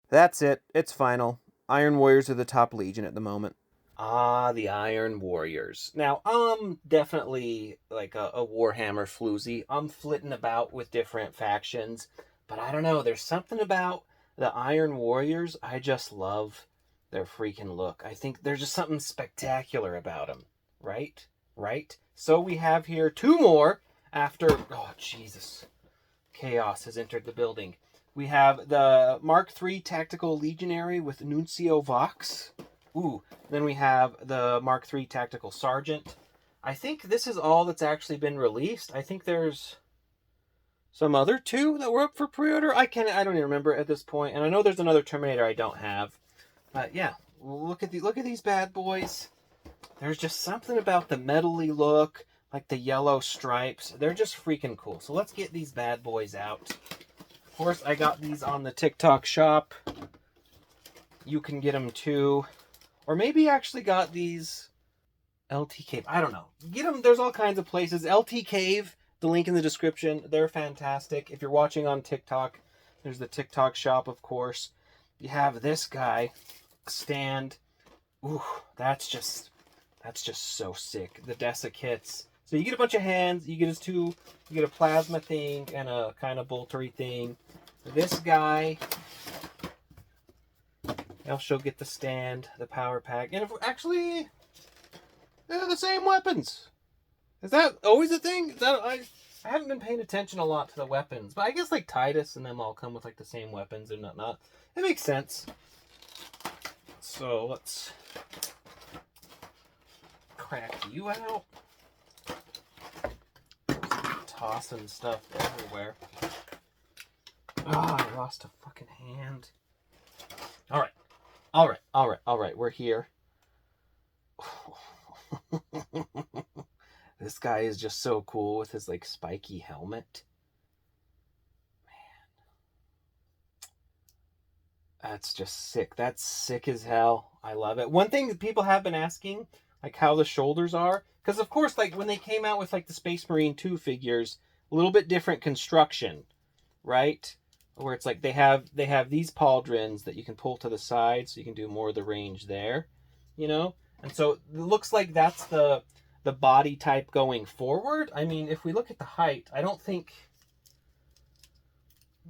That's it. It's final. Iron Warriors are the top legion at the moment. Ah, the Iron Warriors. Now, I'm definitely like a Warhammer floozy. I'm flitting about with different factions, but I don't know. There's something about the Iron Warriors. I just love their freaking look. I think there's just something spectacular about them. Right? Right? So we have here two more after. Oh, Jesus. Chaos has entered the building. We have the Mark III Tactical Legionary with Nuncio Vox. Ooh, then we have the Mark III Tactical Sergeant. I think this is all that's actually been released. I think there's some other two that were up for pre-order. I don't even remember at this point. And I know there's another Terminator I don't have. But yeah, look at these bad boys. There's just something about the metally look, like the yellow stripes. They're just freaking cool. So let's get these bad boys out. Of course, I got these on the TikTok shop. You can get them too. Or maybe you actually got these LT Cave. I don't know. Get them. There's all kinds of places. LT Cave, the link in the description. They're fantastic. If you're watching on TikTok, there's the TikTok shop, of course. You have this guy, Stand. Ooh, that's just so sick. The Dessa kits. So you get a bunch of hands. You get you get a plasma thing and a kind of boltery thing. This guy, she'll get the stand, the power pack, and actually, they're the same weapons. Is that always a thing? I haven't been paying attention a lot to the weapons, but I guess like Titus and them all come with like the same weapons and whatnot. It makes sense. So let's crack you out. Tossing stuff everywhere. I lost a fucking hand. All right. We're here. This guy is just so cool with his like spiky helmet. Man. That's just sick. That's sick as hell. I love it. One thing that people have been asking, like how the shoulders are, because of course, like when they came out with like the Space Marine 2 figures, a little bit different construction, right? Where it's like they have these pauldrons that you can pull to the side, so you can do more of the range there, And so it looks like that's the body type going forward. I mean, if we look at the height, I don't think.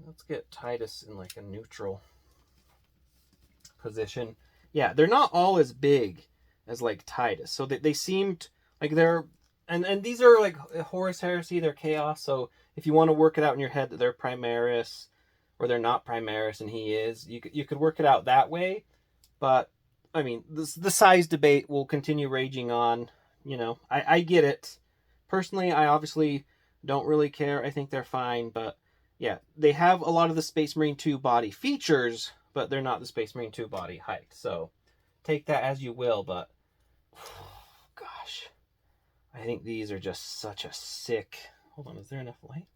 Let's get Titus in like a neutral position. Yeah, they're not all as big as like Titus, so they seemed like they're. And these are like Horus Heresy, they're Chaos, so if you want to work it out in your head that they're Primaris, or they're not Primaris and he is, you could work it out that way. But I mean, the size debate will continue raging on. I get it. Personally, I obviously don't really care. I think they're fine, but yeah, they have a lot of the Space Marine 2 body features, but they're not the Space Marine 2 body height. So take that as you will, but gosh, I think these are just such a sick. Hold on, is there enough light?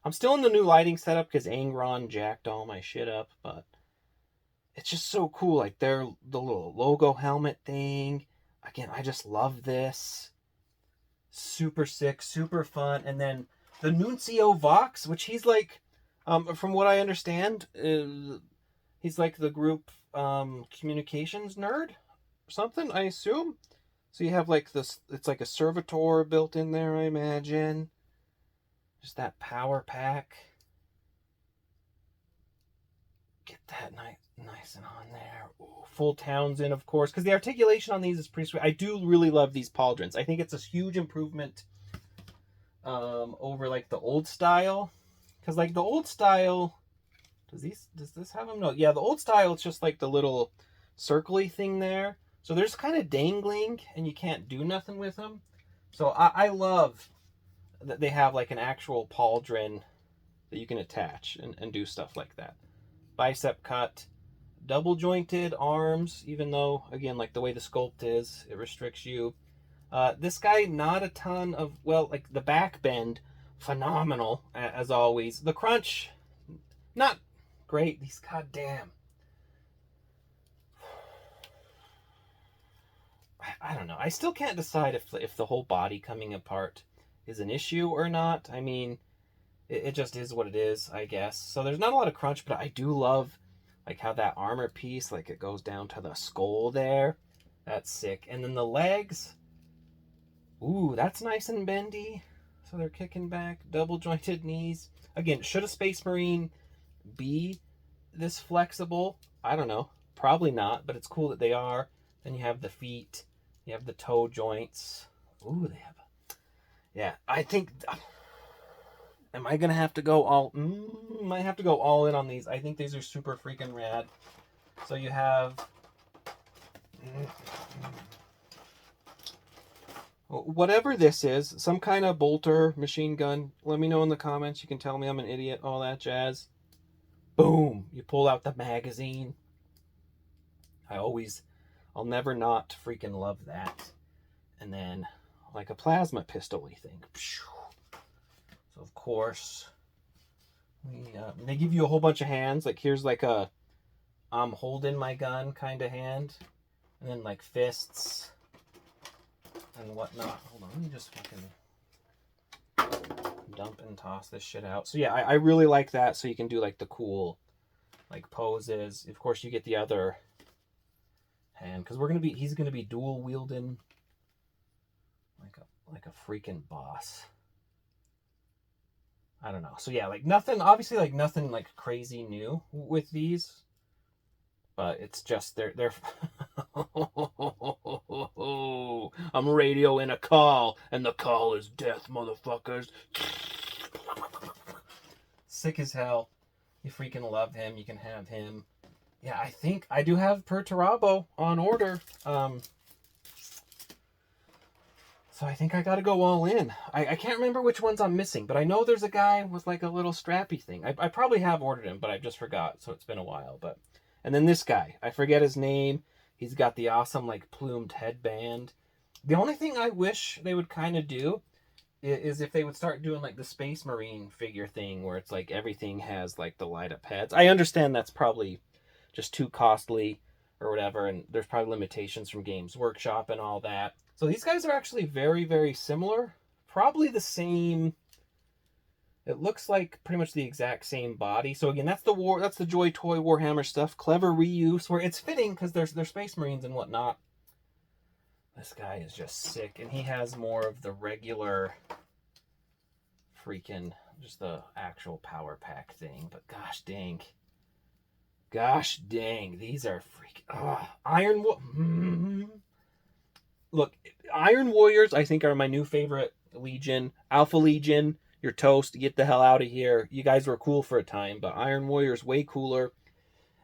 I'm still in the new lighting setup because Angron jacked all my shit up, but it's just so cool. Like the little logo helmet thing. Again, I just love this. Super sick, super fun. And then the Nuncio Vox, which he's like, from what I understand, he's like the group communications nerd or something, I assume. So you have like this, it's like a servitor built in there, I imagine. Just that power pack. Get that nice and on there. Ooh, full Townsend, of course, because the articulation on these is pretty sweet. I do really love these pauldrons. I think it's a huge improvement over like the old style, because like the old style, does this have them? No, yeah, the old style, it's just like the little circly thing there. So they're just kind of dangling, and you can't do nothing with them. So I love that they have like an actual pauldron that you can attach and do stuff like that. Bicep cut, double jointed arms, even though, again, like the way the sculpt is, it restricts you. This guy, not a ton of, well, like the back bend, phenomenal, as always. The crunch, not great. These goddamn. I don't know. I still can't decide if the whole body coming apart is an issue or not. I mean, it just is what it is, I guess. So there's not a lot of crunch, but I do love Like how that armor piece, like it goes down to the skull there. That's sick. And then the legs, ooh, that's nice and bendy. So they're kicking back, double jointed knees. Again, should a Space Marine be this flexible? I don't know. Probably not, but it's cool that they are. Then you have the feet, you have the toe joints. Ooh, they have yeah, I think am I gonna have to go all might have to go all in on these. I think these are super freaking rad. So you have whatever this is, some kind of bolter, machine gun. Let me know in the comments. You can tell me I'm an idiot, all that jazz. Boom! You pull out the magazine. I'll never not freaking love that. And then, like a plasma pistol-y thing. So, of course, they give you a whole bunch of hands. Like, here's like a I'm holding my gun kind of hand. And then, like, fists and whatnot. Hold on, let me just fucking dump and toss this shit out. So, yeah, I really like that. So you can do, like, the cool, like, poses. Of course, you get the other hand. Because he's going to be dual wielding like a freaking boss. I don't know. So yeah, like nothing, obviously like nothing like crazy new with these, but it's just they're I'm radioing a call, and the call is death, motherfuckers. Sick as hell. You freaking love him. You can have him. Yeah, I think I do have Perturabo on order. So I think I gotta go all in. I can't remember which ones I'm missing, but I know there's a guy with like a little strappy thing. I probably have ordered him, but I just forgot, so it's been a while. And then this guy, I forget his name. He's got the awesome like plumed headband. The only thing I wish they would kind of do is if they would start doing like the Space Marine figure thing, where it's like everything has like the light up heads. I understand that's probably just too costly or whatever, and there's probably limitations from Games Workshop and all that. So these guys are actually very, very similar. Probably the same. It looks like pretty much the exact same body. So again, that's the JoyToy Warhammer stuff. Clever reuse where it's fitting because they're Space Marines and whatnot. This guy is just sick, and he has more of the regular freaking just the actual power pack thing. But gosh dang. Gosh dang, these are freaking Look, Iron Warriors, I think, are my new favorite Legion. Alpha Legion, you're toast. Get the hell out of here. You guys were cool for a time, but Iron Warriors way cooler.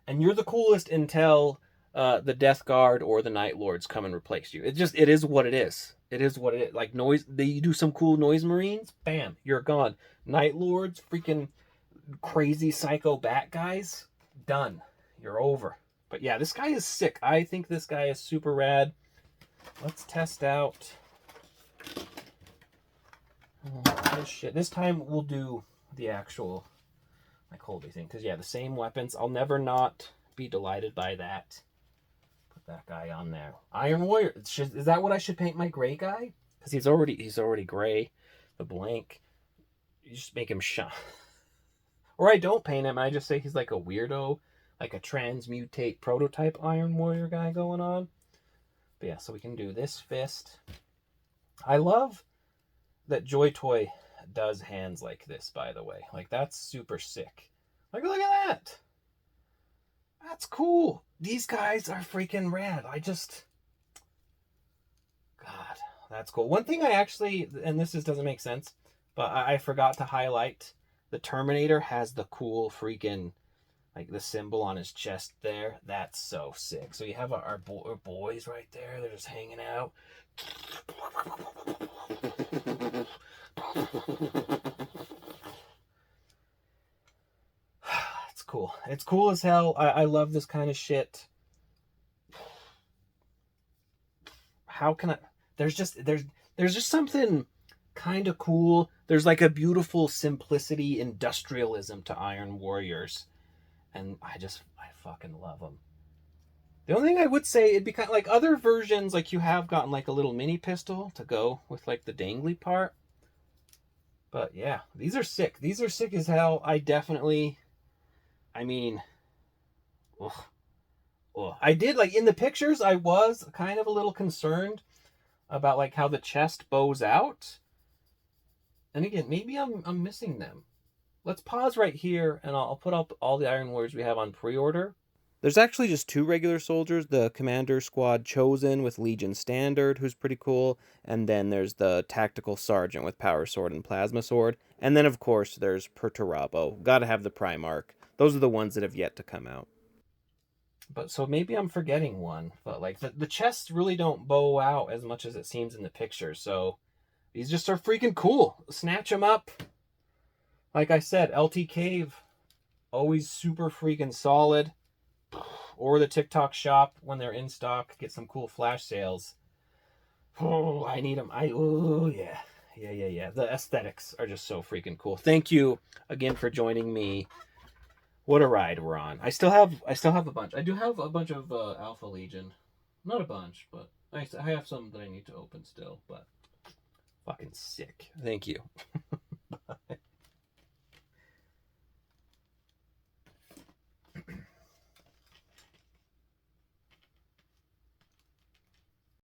And you're the coolest until the Death Guard or the Night Lords come and replace you. It is what it is. It is what it is. Like you do some cool Noise Marines, bam, you're gone. Night Lords, freaking crazy psycho bat guys, done. You're over. But yeah, this guy is sick. I think this guy is super rad. Let's test out this shit. This time we'll do the actual like holy thing. Because yeah, the same weapons. I'll never not be delighted by that. Put that guy on there. Iron Warrior. Is that what I should paint my gray guy? Because he's already gray. The blank. You just make him shine. Or I don't paint him. I just say he's like a weirdo. Like a transmutate prototype Iron Warrior guy going on. But yeah, so we can do this fist. I love that JoyToy does hands like this, by the way. Like, that's super sick. Like, look at that. That's cool. These guys are freaking rad. God, that's cool. One thing I actually, and this doesn't make sense, but I forgot to highlight, the Terminator has the cool freaking, like the symbol on his chest there. That's so sick. So you have our boys right there. They're just hanging out. It's cool. It's cool as hell. I love this kind of shit. How can I... There's just something kind of cool. There's like a beautiful simplicity, industrialism to Iron Warriors. And I fucking love them. The only thing I would say, it'd be kind of like other versions, like you have gotten like a little mini pistol to go with like the dangly part. But yeah, these are sick. These are sick as hell. I mean, Ugh. Ugh. I did, like, in the pictures, I was kind of a little concerned about, like, how the chest bows out. And again, maybe I'm missing them. Let's pause right here, and I'll put up all the Iron Warriors we have on pre-order. There's actually just 2 regular soldiers, the Commander Squad Chosen with Legion Standard, who's pretty cool, and then there's the Tactical Sergeant with Power Sword and Plasma Sword, and then, of course, there's Perturabo. Gotta have the Primarch. Those are the ones that have yet to come out. But so maybe I'm forgetting one, but like the chests really don't bow out as much as it seems in the picture, so these just are freaking cool. Snatch them up. Like I said, LT Cave, always super freaking solid. Or the TikTok shop when they're in stock, get some cool flash sales. Oh, I need them. Oh yeah. Yeah. The aesthetics are just so freaking cool. Thank you again for joining me. What a ride we're on. I still have a bunch. I do have a bunch of Alpha Legion. Not a bunch, but I have some that I need to open still, but fucking sick. Thank you.